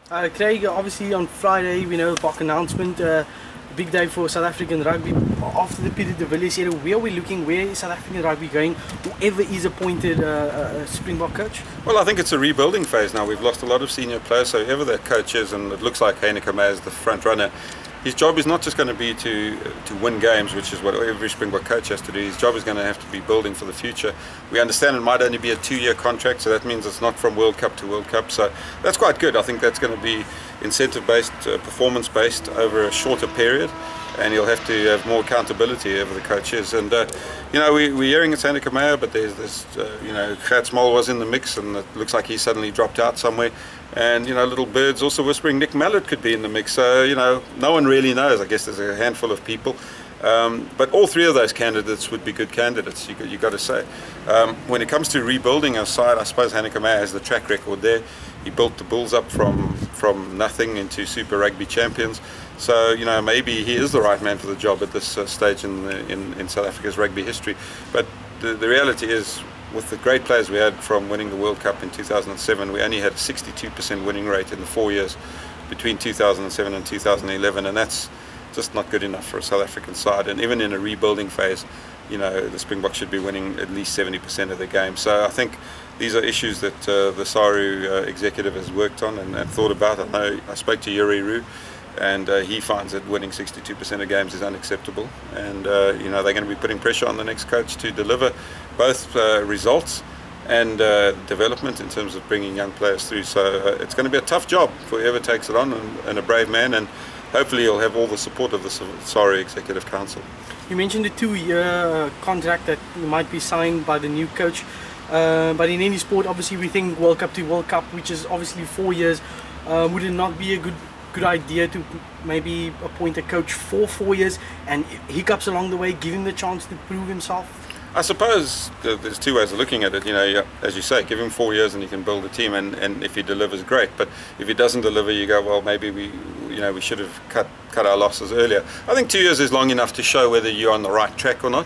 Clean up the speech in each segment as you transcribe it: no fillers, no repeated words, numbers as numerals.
Craig, obviously on Friday we know the Bok announcement, big day for South African rugby. After the Peter de Villiers era, where are we looking? Where is South African rugby going? Whoever is appointed Springbok coach? Well, I think it's a rebuilding phase now. We've lost a lot of senior players, so whoever that coach is, and it looks like Heineke Meyer is the front runner. His job is not just going to be to win games, which is what every Springbok coach has to do. His job is going to have to be building for the future. We understand it might only be a 2-year contract, so that means it's not from World Cup to World Cup. So that's quite good. I think that's going to be incentive-based, performance-based over a shorter period, and he'll have to have more accountability over the coaches. And you know, we're hearing it's Heineke Meyer, but there's you know, Gert Small was in the mix, and it looks like he suddenly dropped out somewhere. And you know, little birds also whispering Nick Mallett could be in the mix. So you know, no one really knows. I guess there's a handful of people, but all three of those candidates would be good candidates. You got to say. When it comes to rebuilding our side, I suppose Heineke Meyer has the track record there. He built the Bulls up from nothing into Super Rugby champions. So you know, maybe he is the right man for the job at this stage in South Africa's rugby history. But the reality is, with the great players we had from winning the World Cup in 2007, we only had a 62% winning rate in the 4 years between 2007 and 2011, and that's just not good enough for a South African side. And even in a rebuilding phase, you know, the Springboks should be winning at least 70% of their games. So I think these are issues that the SARU executive has worked on and thought about. I know I spoke to Yuri Roo, and he finds that winning 62% of games is unacceptable, and you know, they're going to be putting pressure on the next coach to deliver both results and development in terms of bringing young players through. So it's going to be a tough job for whoever takes it on, and a brave man, and hopefully he'll have all the support of the SARU Executive Council. You mentioned the 2-year contract that might be signed by the new coach, but in any sport, obviously we think World Cup to World Cup, which is obviously 4 years. Would it not be a good idea to maybe appoint a coach for 4 years, and hiccups along the way, give him the chance to prove himself? I suppose there's two ways of looking at it. You know, as you say, give him 4 years and he can build a team, and if he delivers, great. But if he doesn't deliver, you go, well, maybe we should have cut our losses earlier. I think 2 years is long enough to show whether you're on the right track or not.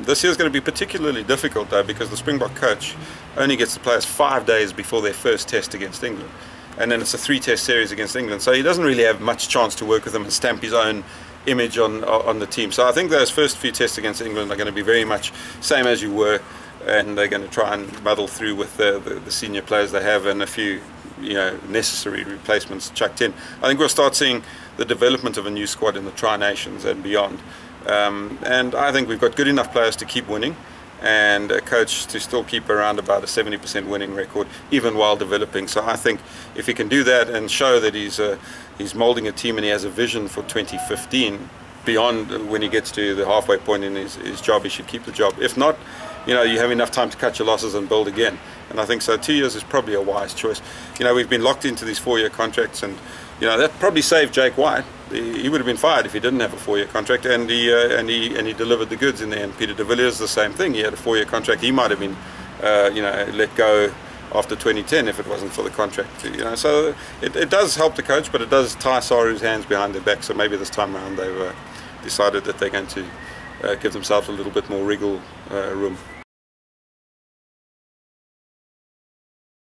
This year is going to be particularly difficult though, because the Springbok coach only gets the players 5 days before their first test against England. And then it's a 3-test series against England, so he doesn't really have much chance to work with them and stamp his own image on the team. So I think those first few tests against England are going to be very much same as you were, and they're going to try and muddle through with the senior players they have and a few, you know, necessary replacements chucked in. I think we'll start seeing the development of a new squad in the Tri-Nations and beyond, and I think we've got good enough players to keep winning, and a coach to still keep around about a 70% winning record even while developing. So I think if he can do that and show that he's moulding a team and he has a vision for 2015 beyond when he gets to the halfway point in his job, he should keep the job. If not, you know, you have enough time to cut your losses and build again. And I think so 2 years is probably a wise choice. You know, we've been locked into these 4-year contracts, and you know, that probably saved Jake White. He would have been fired if he didn't have a 4-year contract, and he delivered the goods in the end. Peter de Villiers, the same thing. He had a 4-year contract. He might have been you know, let go after 2010 if it wasn't for the contract. You know, so it does help the coach, but it does tie SARU's hands behind their back. So maybe this time around they've decided that they're going to give themselves a little bit more wriggle room.